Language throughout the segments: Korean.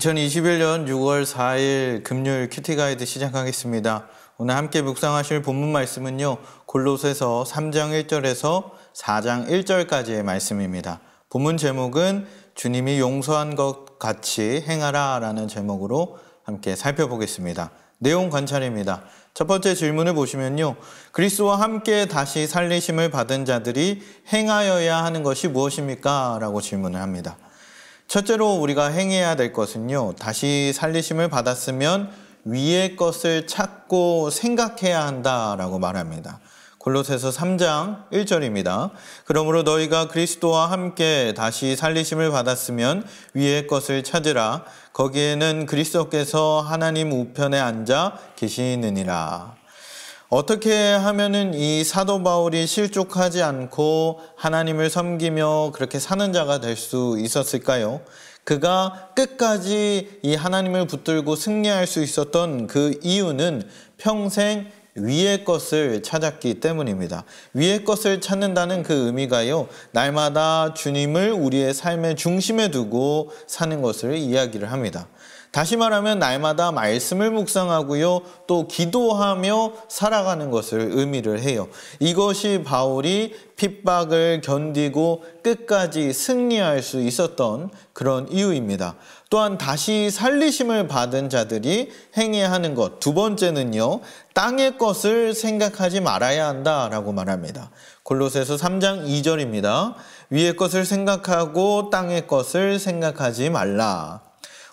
2021년 6월 4일 금요일 큐티 가이드 시작하겠습니다. 오늘 함께 묵상하실 본문 말씀은요, 골로새서 3장 1절에서 4장 1절까지의 말씀입니다. 본문 제목은 주님이 용서한 것 같이 행하라 라는 제목으로 함께 살펴보겠습니다. 내용 관찰입니다. 첫 번째 질문을 보시면요, 그리스도와 함께 다시 살리심을 받은 자들이 행하여야 하는 것이 무엇입니까? 라고 질문을 합니다. 첫째로 우리가 행해야 될 것은요, 다시 살리심을 받았으면 위의 것을 찾고 생각해야 한다라고 말합니다. 골로새서 3장 1절입니다. 그러므로 너희가 그리스도와 함께 다시 살리심을 받았으면 위의 것을 찾으라. 거기에는 그리스도께서 하나님 우편에 앉아 계시느니라. 어떻게 하면은 이 사도 바울이 실족하지 않고 하나님을 섬기며 그렇게 사는 자가 될 수 있었을까요? 그가 끝까지 이 하나님을 붙들고 승리할 수 있었던 그 이유는 평생 위의 것을 찾았기 때문입니다. 위의 것을 찾는다는 그 의미가요, 날마다 주님을 우리의 삶의 중심에 두고 사는 것을 이야기를 합니다. 다시 말하면 날마다 말씀을 묵상하고요, 또 기도하며 살아가는 것을 의미를 해요. 이것이 바울이 핍박을 견디고 끝까지 승리할 수 있었던 그런 이유입니다. 또한 다시 살리심을 받은 자들이 행해야 하는 것, 두 번째는요, 땅의 것을 생각하지 말아야 한다라고 말합니다. 골로새서 3장 2절입니다. 위의 것을 생각하고 땅의 것을 생각하지 말라.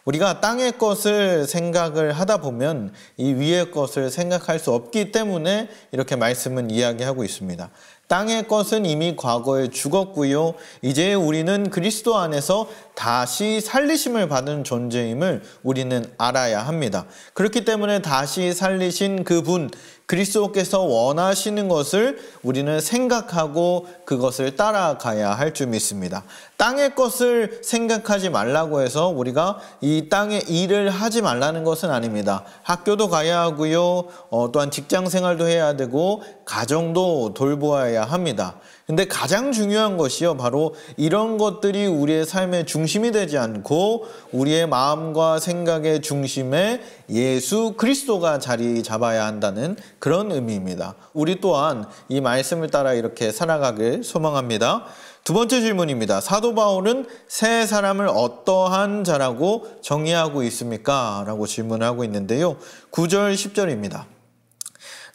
우리가 땅의 것을 생각을 하다 보면 이 위의 것을 생각할 수 없기 때문에 이렇게 말씀은 이야기하고 있습니다. 땅의 것은 이미 과거에 죽었고요, 이제 우리는 그리스도 안에서 다시 살리심을 받은 존재임을 우리는 알아야 합니다. 그렇기 때문에 다시 살리신 그분, 그리스도께서 원하시는 것을 우리는 생각하고 그것을 따라가야 할 줄 믿습니다. 땅의 것을 생각하지 말라고 해서 우리가 이 땅의 일을 하지 말라는 것은 아닙니다. 학교도 가야 하고요, 또한 직장 생활도 해야 되고 가정도 돌보아야 합니다. 근데 가장 중요한 것이요, 바로 이런 것들이 우리의 삶의 중심이 되지 않고 우리의 마음과 생각의 중심에 예수 그리스도가 자리 잡아야 한다는 그런 의미입니다. 우리 또한 이 말씀을 따라 이렇게 살아가길 소망합니다. 두 번째 질문입니다. 사도 바울은 새 사람을 어떠한 자라고 정의하고 있습니까? 라고 질문하고 있는데요, 9절 10절입니다.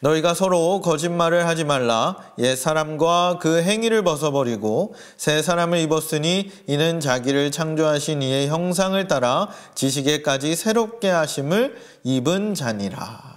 너희가 서로 거짓말을 하지 말라. 옛 사람과 그 행위를 벗어버리고 새 사람을 입었으니 이는 자기를 창조하신 이의 형상을 따라 지식에까지 새롭게 하심을 입은 자니라.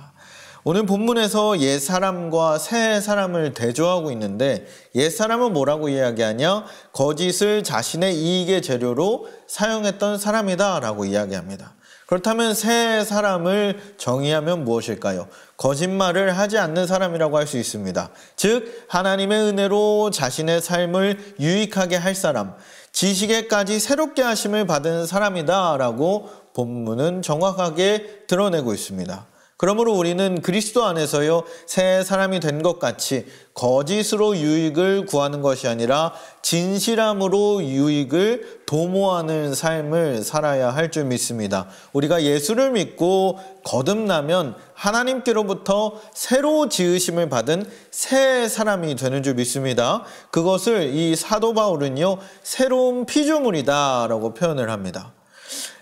오늘 본문에서 옛 사람과 새 사람을 대조하고 있는데, 옛 사람은 뭐라고 이야기하냐? 거짓을 자신의 이익의 재료로 사용했던 사람이다 라고 이야기합니다. 그렇다면 새 사람을 정의하면 무엇일까요? 거짓말을 하지 않는 사람이라고 할 수 있습니다. 즉 하나님의 은혜로 자신의 삶을 유익하게 할 사람, 지식에까지 새롭게 하심을 받은 사람이다 라고 본문은 정확하게 드러내고 있습니다. 그러므로 우리는 그리스도 안에서요, 새 사람이 된 것 같이 거짓으로 유익을 구하는 것이 아니라 진실함으로 유익을 도모하는 삶을 살아야 할 줄 믿습니다. 우리가 예수를 믿고 거듭나면 하나님께로부터 새로 지으심을 받은 새 사람이 되는 줄 믿습니다. 그것을 이 사도 바울은요, 새로운 피조물이다 라고 표현을 합니다.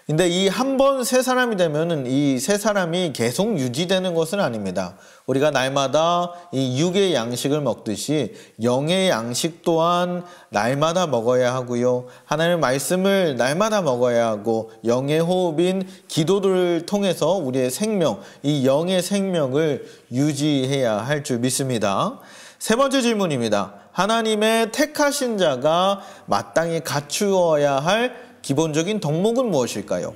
근데 이 한 번 새 사람이 되면은 이 새 사람이 계속 유지되는 것은 아닙니다. 우리가 날마다 이 육의 양식을 먹듯이 영의 양식 또한 날마다 먹어야 하고요, 하나님의 말씀을 날마다 먹어야 하고 영의 호흡인 기도를 통해서 우리의 생명, 이 영의 생명을 유지해야 할 줄 믿습니다. 세 번째 질문입니다. 하나님의 택하신 자가 마땅히 갖추어야 할 기본적인 덕목은 무엇일까요?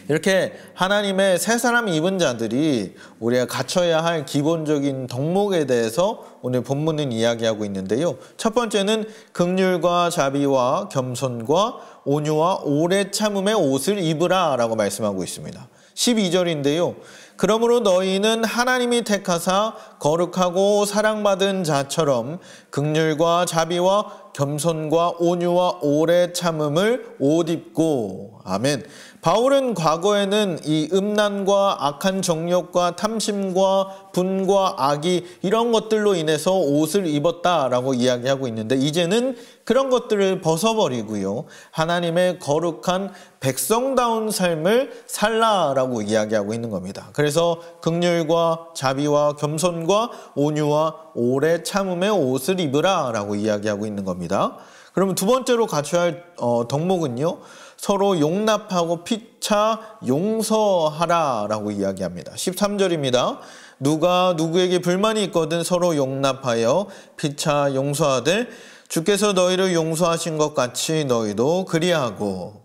이렇게 하나님의 새 사람 입은 자들이 우리가 갖춰야 할 기본적인 덕목에 대해서 오늘 본문은 이야기하고 있는데요, 첫 번째는 긍휼과 자비와 겸손과 온유와 오래 참음의 옷을 입으라 라고 말씀하고 있습니다. 12절인데요. 그러므로 너희는 하나님이 택하사 거룩하고 사랑받은 자처럼 긍휼과 자비와 겸손과 온유와 오래 참음을 옷 입고. 아멘. 바울은 과거에는 이 음란과 악한 정욕과 탐심과 분과 악이 이런 것들로 인해서 옷을 입었다라고 이야기하고 있는데, 이제는 그런 것들을 벗어버리고요, 하나님의 거룩한 백성다운 삶을 살라라고 이야기하고 있는 겁니다. 그래서 긍휼과 자비와 겸손과 온유와 오래 참음의 옷을 입으라라고 이야기하고 있는 겁니다. 그러면 두 번째로 갖춰야 할 덕목은요, 서로 용납하고 피차 용서하라라고 이야기합니다. 13절입니다. 누가 누구에게 불만이 있거든 서로 용납하여 피차 용서하되 주께서 너희를 용서하신 것 같이 너희도 그리하고.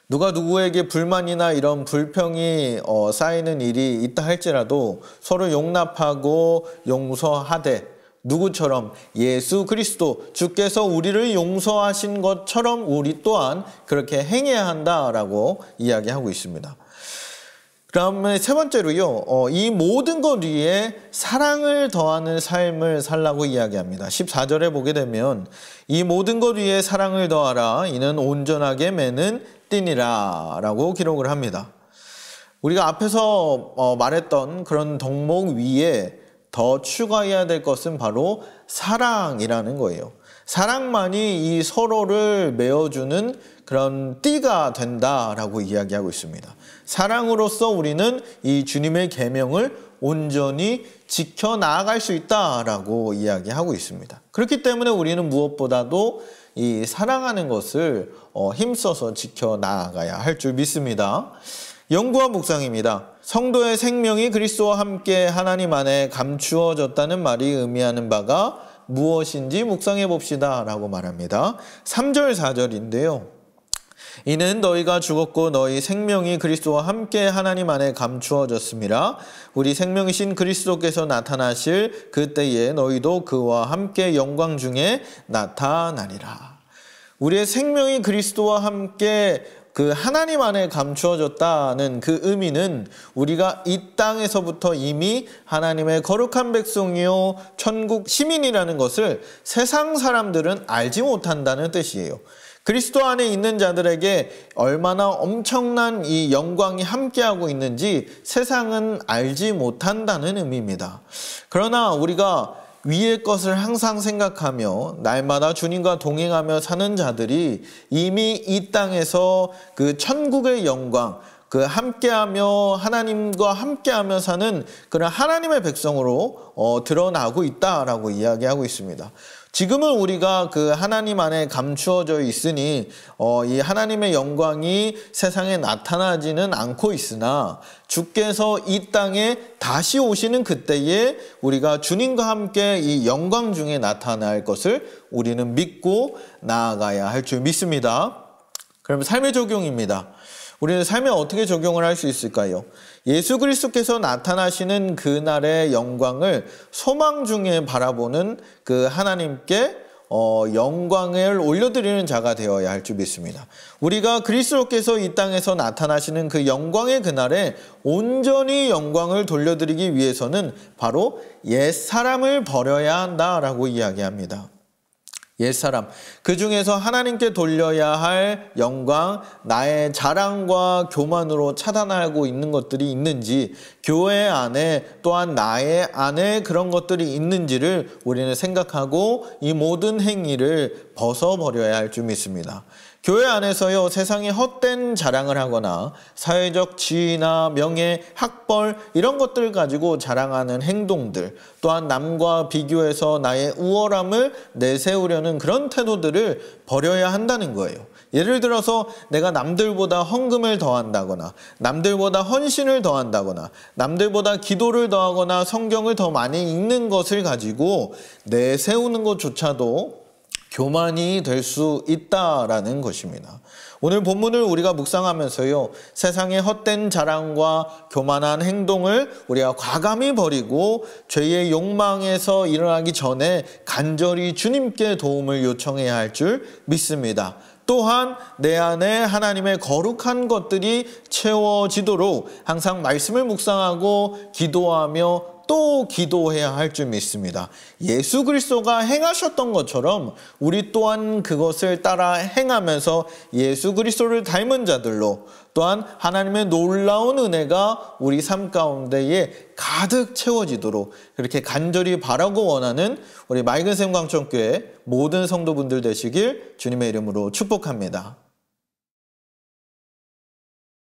누가 누구에게 불만이나 이런 불평이 쌓이는 일이 있다 할지라도 서로 용납하고 용서하되, 누구처럼? 예수 그리스도 주께서 우리를 용서하신 것처럼 우리 또한 그렇게 행해야 한다라고 이야기하고 있습니다. 그다음에 세 번째로요, 이 모든 것 위에 사랑을 더하는 삶을 살라고 이야기합니다. 14절에 보게 되면 이 모든 것 위에 사랑을 더하라 이는 온전하게 매는 띠니라 라고 기록을 합니다. 우리가 앞에서 말했던 그런 덕목 위에 더 추가해야 될 것은 바로 사랑이라는 거예요. 사랑만이 이 서로를 메어주는 그런 띠가 된다라고 이야기하고 있습니다. 사랑으로서 우리는 이 주님의 계명을 온전히 지켜나갈 수 있다라고 이야기하고 있습니다. 그렇기 때문에 우리는 무엇보다도 이 사랑하는 것을 힘써서 지켜나가야 할 줄 믿습니다. 연구와 묵상입니다. 성도의 생명이 그리스도와 함께 하나님 안에 감추어졌다는 말이 의미하는 바가 무엇인지 묵상해 봅시다 라고 말합니다. 3절 4절인데요. 이는 너희가 죽었고 너희 생명이 그리스도와 함께 하나님 안에 감추어졌음이라. 우리 생명이신 그리스도께서 나타나실 그때에 너희도 그와 함께 영광 중에 나타나리라. 우리의 생명이 그리스도와 함께 그 하나님 안에 감추어졌다는 그 의미는 우리가 이 땅에서부터 이미 하나님의 거룩한 백성이요 천국 시민이라는 것을 세상 사람들은 알지 못한다는 뜻이에요. 그리스도 안에 있는 자들에게 얼마나 엄청난 이 영광이 함께하고 있는지 세상은 알지 못한다는 의미입니다. 그러나 우리가 위의 것을 항상 생각하며 날마다 주님과 동행하며 사는 자들이 이미 이 땅에서 그 천국의 영광, 그 함께하며 하나님과 함께하며 사는 그런 하나님의 백성으로 드러나고 있다라고 이야기하고 있습니다. 지금은 우리가 그 하나님 안에 감추어져 있으니 이 하나님의 영광이 세상에 나타나지는 않고 있으나 주께서 이 땅에 다시 오시는 그때에 우리가 주님과 함께 이 영광 중에 나타날 것을 우리는 믿고 나아가야 할 줄 믿습니다. 그럼 삶의 적용입니다. 우리는 삶에 어떻게 적용을 할 수 있을까요? 예수 그리스도께서 나타나시는 그날의 영광을 소망 중에 바라보는 그 하나님께 영광을 올려드리는 자가 되어야 할 줄 믿습니다. 우리가 그리스도께서 이 땅에서 나타나시는 그 영광의 그날에 온전히 영광을 돌려드리기 위해서는 바로 옛사람을 버려야 한다라고 이야기합니다. 옛사람, 그 중에서 하나님께 돌려야 할 영광, 나의 자랑과 교만으로 차단하고 있는 것들이 있는지, 교회 안에 또한 나의 안에 그런 것들이 있는지를 우리는 생각하고 이 모든 행위를 벗어버려야 할 줄 믿습니다. 교회 안에서요, 세상에 헛된 자랑을 하거나 사회적 지위나 명예, 학벌 이런 것들을 가지고 자랑하는 행동들, 또한 남과 비교해서 나의 우월함을 내세우려는 그런 태도들을 버려야 한다는 거예요. 예를 들어서 내가 남들보다 헌금을 더한다거나 남들보다 헌신을 더한다거나 남들보다 기도를 더하거나 성경을 더 많이 읽는 것을 가지고 내세우는 것조차도 교만이 될 수 있다라는 것입니다. 오늘 본문을 우리가 묵상하면서요, 세상의 헛된 자랑과 교만한 행동을 우리가 과감히 버리고 죄의 욕망에서 일어나기 전에 간절히 주님께 도움을 요청해야 할 줄 믿습니다. 또한 내 안에 하나님의 거룩한 것들이 채워지도록 항상 말씀을 묵상하고 기도하며 또 기도해야 할 줄 믿습니다. 예수 그리스도가 행하셨던 것처럼 우리 또한 그것을 따라 행하면서 예수 그리스도를 닮은 자들로, 또한 하나님의 놀라운 은혜가 우리 삶 가운데에 가득 채워지도록 그렇게 간절히 바라고 원하는 우리 맑은 샘 광천교회 모든 성도분들 되시길 주님의 이름으로 축복합니다.